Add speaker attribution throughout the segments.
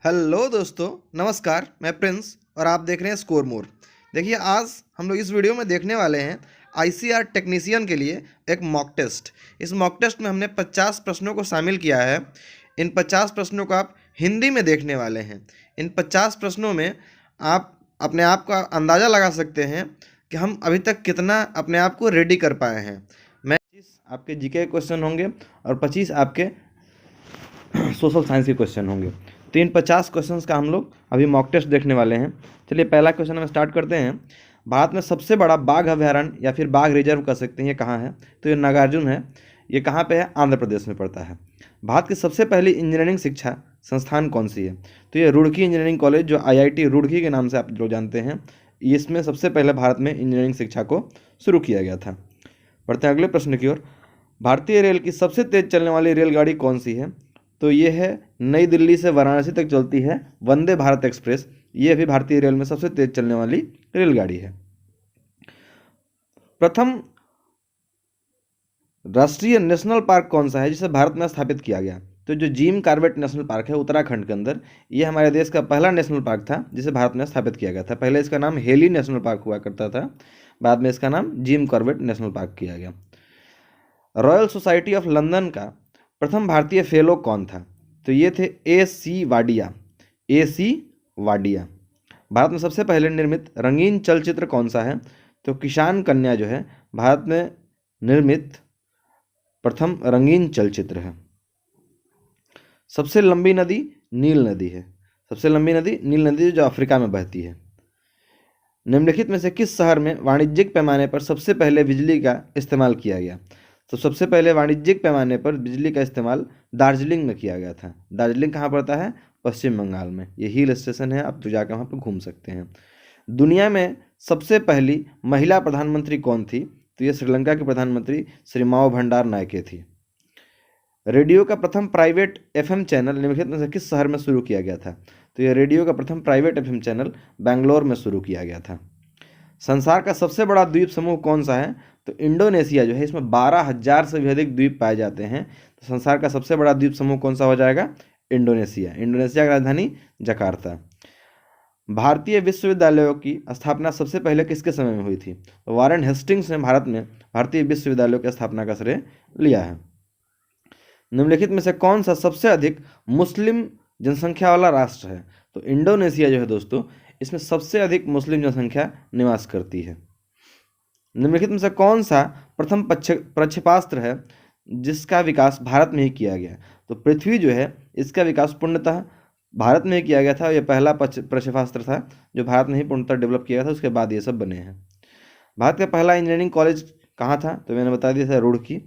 Speaker 1: Hello दोस्तों, नमस्कार। मैं प्रिंस और आप देख रहे हैं स्कोर मोर। देखिए, आज हम लोग इस वीडियो में देखने वाले हैं आईसीआर टेक्नीशियन के लिए एक मॉक टेस्ट। इस मॉक टेस्ट में हमने 50 प्रश्नों को शामिल किया है। इन 50 प्रश्नों को आप हिंदी में देखने वाले हैं। इन 50 प्रश्नों में आप अपने आप का अंदाज़ा लगा सकते हैं कि हम अभी तक कितना अपने आप को रेडी कर पाए हैं। 25 आपके जीके क्वेश्चन होंगे और 25 आपके सोशल साइंस के क्वेश्चन होंगे। तो इन 50 क्वेश्चंस का हम लोग अभी मॉक टेस्ट देखने वाले हैं। चलिए, पहला क्वेश्चन हम स्टार्ट करते हैं। भारत में सबसे बड़ा बाघ अभयारण्य या फिर बाघ रिजर्व कह सकते हैं, ये कहाँ है? तो ये नागार्जुन है। ये कहाँ पे है? आंध्र प्रदेश में पड़ता है। भारत की सबसे पहली इंजीनियरिंग शिक्षा संस्थान कौन सी है? तो ये रुड़की इंजीनियरिंग कॉलेज, जो आईआईटी रुड़की के नाम से आप लोग जानते हैं, इसमें सबसे पहले भारत में इंजीनियरिंग शिक्षा को शुरू किया गया था। बढ़ते हैं अगले प्रश्न की ओर। भारतीय रेल की सबसे तेज चलने वाली रेलगाड़ी कौन सी है? तो ये है नई दिल्ली से वाराणसी तक चलती है वंदे भारत एक्सप्रेस। ये भी भारतीय रेल में सबसे तेज चलने वाली रेलगाड़ी है। प्रथम राष्ट्रीय नेशनल पार्क कौन सा है जिसे भारत में स्थापित किया गया? तो जो जिम कॉर्बेट नेशनल पार्क है उत्तराखंड के अंदर, ये हमारे देश का पहला नेशनल पार्क था जिसे भारत में स्थापित किया गया था। पहले इसका नाम हेली नेशनल पार्क हुआ करता था, बाद में इसका नाम जिम कॉर्बेट नेशनल पार्क किया गया। रॉयल सोसाइटी ऑफ लंदन का प्रथम भारतीय फेलो कौन था? तो ये थे A.C. वाडिया। A.C. वाडिया। भारत में सबसे पहले निर्मित रंगीन चलचित्र कौन सा है? तो किसान कन्या जो है भारत में निर्मित प्रथम रंगीन चलचित्र है। सबसे लंबी नदी नील नदी है। सबसे लंबी नदी नील नदी जो अफ्रीका में बहती है। निम्नलिखित में से किस शहर में वाणिज्यिक पैमाने पर सबसे पहले बिजली का इस्तेमाल किया गया? तो सबसे पहले वाणिज्यिक पैमाने पर बिजली का इस्तेमाल दार्जिलिंग में किया गया था। दार्जिलिंग कहाँ पड़ता है? पश्चिम बंगाल में। ये हिल स्टेशन है, आप तो जाकर वहाँ पर घूम सकते हैं। दुनिया में सबसे पहली महिला प्रधानमंत्री कौन थी? तो ये श्रीलंका के प्रधानमंत्री श्री माओ भंडार नायके थी। रेडियो का प्रथम प्राइवेट एफएम चैनल निम्नलिखित में से किस शहर में शुरू किया गया था? तो ये रेडियो का प्रथम प्राइवेट एफएम चैनल बेंगलोर में शुरू किया गया था। संसार का सबसे बड़ा द्वीप समूह कौन सा है? तो इंडोनेशिया जो है, इसमें 12,000 से भी अधिक द्वीप पाए जाते हैं। तो संसार का सबसे बड़ा द्वीप समूह कौन सा हो जाएगा? इंडोनेशिया। इंडोनेशिया की राजधानी जकार्ता। भारतीय विश्वविद्यालयों की स्थापना सबसे पहले किसके समय में हुई थी? तो वारेन हेस्टिंग्स ने भारत में भारतीय विश्वविद्यालयों की स्थापना का श्रेय लिया है। निम्नलिखित में से कौन सा सबसे अधिक मुस्लिम जनसंख्या वाला राष्ट्र है? तो इंडोनेशिया जो है दोस्तों, इसमें सबसे अधिक मुस्लिम जनसंख्या निवास करती है। निम्नलिखित में से कौन सा प्रथम प्रक्षेपास्त्र है जिसका विकास भारत में ही किया गया? तो पृथ्वी जो है, इसका विकास पूर्णतः भारत में ही किया गया था। यह पहला प्रक्षेपास्त्र था जो भारत में ही पूर्णतः डेवलप किया गया था, उसके बाद ये सब बने हैं। भारत का पहला इंजीनियरिंग कॉलेज कहाँ था? तो मैंने बता दिया था, रुड़की।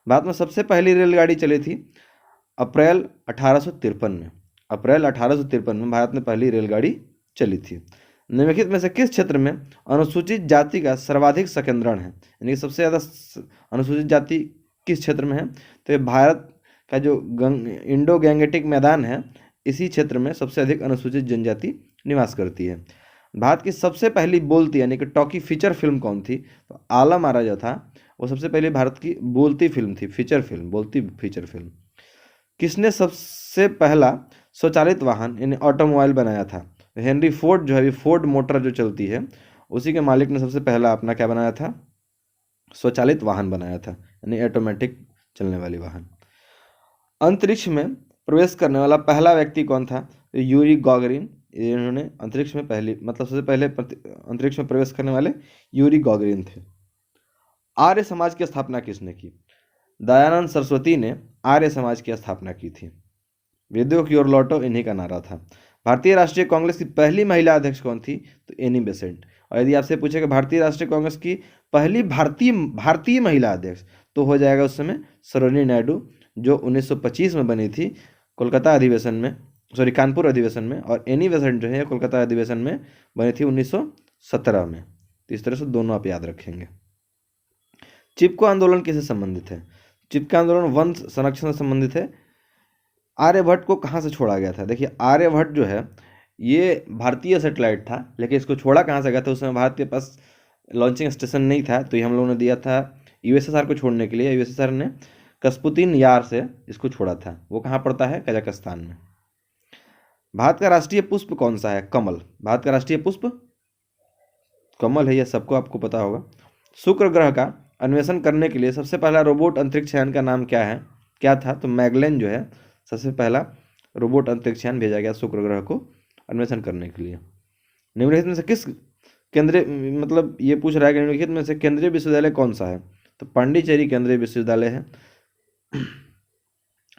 Speaker 1: भारत में सबसे पहली रेलगाड़ी चली थी अप्रैल 1853 में। अप्रैल 1853 में भारत में पहली रेलगाड़ी चली थी। निम्नलिखित में से किस क्षेत्र में अनुसूचित जाति का सर्वाधिक संकेंद्रण है? यानी कि सबसे ज़्यादा अनुसूचित जाति किस क्षेत्र में है? तो ये भारत का जो इंडो गैंगेटिक मैदान है, इसी क्षेत्र में सबसे अधिक अनुसूचित जनजाति निवास करती है। भारत की सबसे पहली बोलती यानी कि टॉकी फीचर फिल्म कौन थी? तो आलम आरा जो था, वो सबसे पहले भारत की बोलती फिल्म थी, फीचर फिल्म, बोलती फीचर फिल्म। किसने सबसे पहला स्वचालित वाहन यानी ऑटोमोबाइल बनाया था? हेनरी फोर्ड जो है, फोर्ड मोटर जो चलती है, उसी के मालिक ने सबसे पहला अपना क्या बनाया था? स्वचालित वाहन बनाया था, यानी ऑटोमेटिक चलने वाली वाहन। अंतरिक्ष में प्रवेश करने वाला पहला व्यक्ति कौन था? यूरी गॉगरिन। इन्होंने अंतरिक्ष में पहली सबसे पहले अंतरिक्ष में प्रवेश करने वाले यूरी गॉगरिन थे। आर्य समाज की स्थापना किसने की? दयानंद सरस्वती ने आर्य समाज की स्थापना की थी। वेदों की ओर लौटो, इन्हीं का नारा था। भारतीय राष्ट्रीय कांग्रेस की पहली महिला अध्यक्ष कौन थी? तो एनी बेसेंट। और यदि आपसे पूछेगा भारतीय राष्ट्रीय कांग्रेस की पहली भारतीय महिला अध्यक्ष, तो हो जाएगा उस समय सरोजिनी नायडू, जो 1925 में बनी थी कोलकाता अधिवेशन में, कानपुर अधिवेशन में। और एनी बेसेंट जो है कोलकाता अधिवेशन में बनी थी 1917 में। तो इस तरह से दोनों आप याद रखेंगे। चिपको आंदोलन किससे संबंधित है? चिपको आंदोलन वन संरक्षण से संबंधित है। आर्यभट्ट को कहाँ से छोड़ा गया था? देखिए, आर्यभट्ट जो है ये भारतीय सैटेलाइट था, लेकिन इसको छोड़ा कहाँ से गया था? उस समय भारत के पास लॉन्चिंग स्टेशन नहीं था, तो ये हम लोगों ने दिया था यूएसएसआर को छोड़ने के लिए। यूएसएसआर ने कस्पुतीन यार से इसको छोड़ा था। वो कहाँ पड़ता है? कजाकिस्तान में। भारत का राष्ट्रीय पुष्प कौन सा है? कमल। भारत का राष्ट्रीय पुष्प कमल है, यह सबको आपको पता होगा। शुक्र ग्रह का अन्वेषण करने के लिए सबसे पहला रोबोट अंतरिक्ष यान का नाम क्या था? तो मैगलेन जो है सबसे पहला रोबोट अंतरिक्ष यान भेजा गया शुक्र ग्रह को अन्वेषण करने के लिए। निम्नलिखित में से किस केंद्रीय मतलब ये पूछ रहा है कि निम्नलिखित में से केंद्रीय विश्वविद्यालय कौन सा है? तो पांडिचेरी केंद्रीय विश्वविद्यालय है।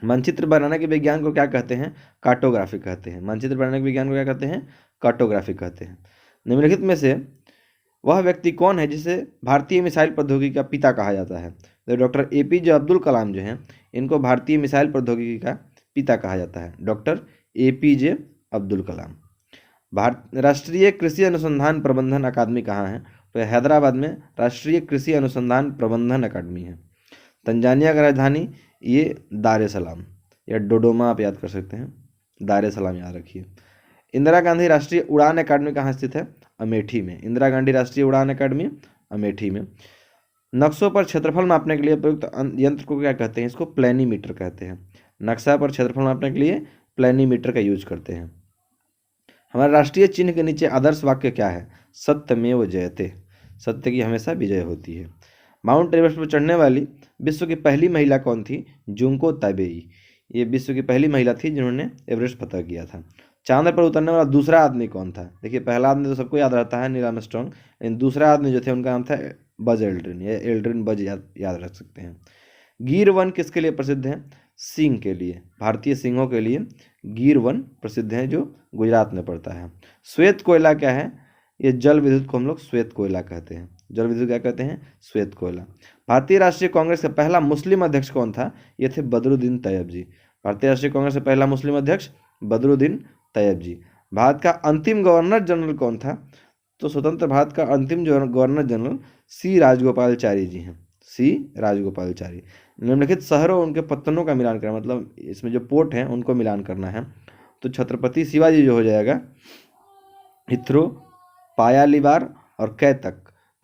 Speaker 1: मानचित्र बनाने के विज्ञान को क्या कहते हैं? कार्टोग्राफी कहते हैं। मानचित्र बनाने के विज्ञान को क्या कहते हैं? कार्टोग्राफी कहते हैं। निम्नलिखित में से वह व्यक्ति कौन है जिसे भारतीय मिसाइल प्रौद्योगिकी का पिता कहा जाता है? तो डॉक्टर APJ अब्दुल कलाम जो हैं इनको भारतीय मिसाइल प्रौद्योगिकी का पिता कहा जाता है, डॉक्टर APJ अब्दुल कलाम। राष्ट्रीय कृषि अनुसंधान प्रबंधन अकादमी कहाँ है? तो हैदराबाद में राष्ट्रीय कृषि अनुसंधान प्रबंधन अकादमी है। तंजानिया का राजधानी ये दार ए सलाम या डोडोमा आप याद कर सकते हैं, दार ए सलाम याद रखिए। इंदिरा गांधी राष्ट्रीय उड़ान अकादमी कहाँ स्थित है? अमेठी में। इंदिरा गांधी राष्ट्रीय उड़ान अकादमी अमेठी में। नक्शों पर क्षेत्रफल मापने के लिए प्रयुक्त यंत्र को क्या कहते हैं? इसको प्लेनीमीटर कहते हैं। नक्शा पर क्षेत्रफल मापने के लिए प्लेनीमीटर का यूज करते हैं। हमारे राष्ट्रीय चिन्ह के नीचे आदर्श वाक्य क्या है? सत्यमेव जयते, सत्य की हमेशा विजय होती है। माउंट एवरेस्ट पर चढ़ने वाली विश्व की पहली महिला कौन थी? Junko Tabei. ये विश्व की पहली महिला थी जिन्होंने एवरेस्ट फतह किया था। चांद पर उतरने वाला दूसरा आदमी कौन था? देखिए पहला आदमी तो सबको याद रहता है, नील आर्मस्ट्रांग, लेकिन दूसरा आदमी जो थे उनका नाम था बज एल्ड्रिन, या एल्ड्रिन बज याद रख सकते हैं। गिर वन किसके लिए प्रसिद्ध है? सिंह के लिए, भारतीय सिंहों के लिए गिर वन प्रसिद्ध है जो गुजरात में पड़ता है। श्वेत कोयला क्या है? ये जल विद्युत को हम लोग श्वेत कोयला कहते हैं। जल विद्युत क्या कहते हैं? श्वेत कोयला। भारतीय राष्ट्रीय कांग्रेस का पहला मुस्लिम अध्यक्ष कौन था? ये थे बदरुद्दीन तैयब जी। भारतीय राष्ट्रीय कांग्रेस का पहला मुस्लिम अध्यक्ष बदरुद्दीन तैयब जी। भारत का अंतिम गवर्नर जनरल कौन था? तो स्वतंत्र भारत का अंतिम गवर्नर जनरल C राजगोपालचारी जी हैं, C राजगोपालचारी। निम्नलिखित शहरों उनके पत्तनों का मिलान करना, मतलब इसमें जो पोर्ट हैं उनको मिलान करना है। तो छत्रपति शिवाजी जो हो जाएगा हिथ्रो, पायालीबार और कैतक।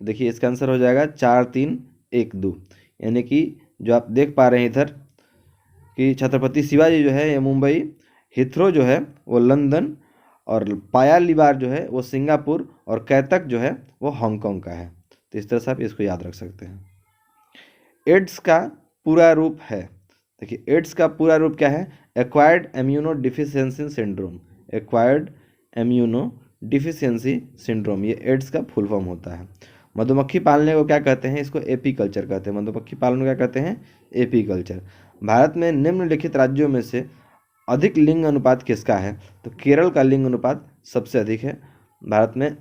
Speaker 1: तो देखिए इसका आंसर हो जाएगा 4, 3, 1, 2। यानी कि जो आप देख पा रहे हैं इधर कि छत्रपति शिवाजी जो है ये मुंबई, हिथ्रो जो है वो लंदन, और पायालीबार जो है वो सिंगापुर, और कैतक जो है वो हांगकांग का है। तो इस तरह से आप इसको याद रख सकते हैं। एड्स का पूरा रूप है, देखिए एड्स का पूरा रूप क्या है? Acquired immuno deficiency syndrome. Acquired immuno deficiency syndrome, ये एड्स का फुल फॉर्म होता है। मधुमक्खी पालने को क्या कहते हैं? इसको एपीकल्चर कहते हैं। मधुमक्खी पालन को क्या कहते हैं? एपीकल्चर। भारत में निम्नलिखित राज्यों में से अधिक लिंग अनुपात किसका है? तो केरल का लिंग अनुपात सबसे अधिक है भारत में।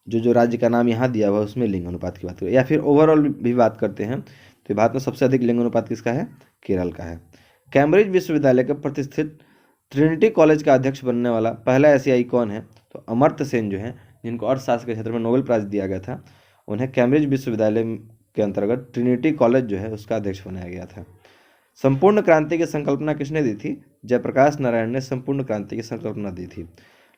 Speaker 1: जो राज्य का नाम यहाँ दिया हुआ है उसमें लिंग अनुपात की बात करें या फिर ओवरऑल भी बात करते हैं तो भारत में सबसे अधिक लिंग अनुपात किसका है? केरल का है। कैम्ब्रिज विश्वविद्यालय के प्रतिष्ठित ट्रिनिटी कॉलेज का अध्यक्ष बनने वाला पहला एशियाई कौन है? तो अमर्त्य सेन जो है, जिनको अर्थशास्त्र के क्षेत्र में नोबेल प्राइज दिया गया था, उन्हें कैम्ब्रिज विश्वविद्यालय के अंतर्गत ट्रिनिटी कॉलेज जो है उसका अध्यक्ष बनाया गया था। संपूर्ण क्रांति की संकल्पना किसने दी थी? जयप्रकाश नारायण ने संपूर्ण क्रांति की संकल्पना दी थी।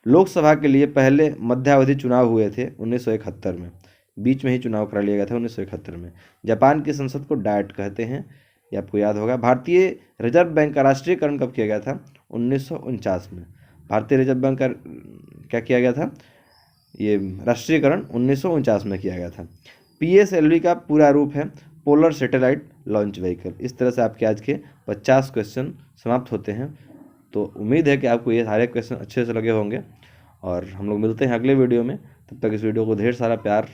Speaker 1: लोकसभा के लिए पहले मध्यावधि चुनाव हुए थे 1971 में, बीच में ही चुनाव करा लिया गया था 1971 में। जापान की संसद को डायट कहते हैं, ये आपको याद होगा। भारतीय रिजर्व बैंक का राष्ट्रीयकरण कब किया गया था? 1949 में। भारतीय रिजर्व बैंक का क्या किया गया था? ये राष्ट्रीयकरण 1949 में किया गया था। PSLV का पूरा रूप है पोलर सैटेलाइट लॉन्च व्हीकल। इस तरह से आपके आज के 50 क्वेश्चन समाप्त होते हैं। तो उम्मीद है कि आपको ये सारे क्वेश्चन अच्छे से लगे होंगे और हम लोग मिलते हैं अगले वीडियो में। तब तक इस वीडियो को ढेर सारा प्यार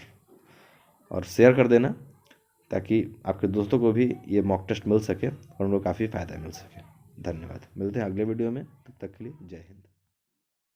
Speaker 1: और शेयर कर देना ताकि आपके दोस्तों को भी ये मॉक टेस्ट मिल सके और उनको काफ़ी फ़ायदा मिल सके। धन्यवाद। मिलते हैं अगले वीडियो में, तब तक के लिए जय हिंद।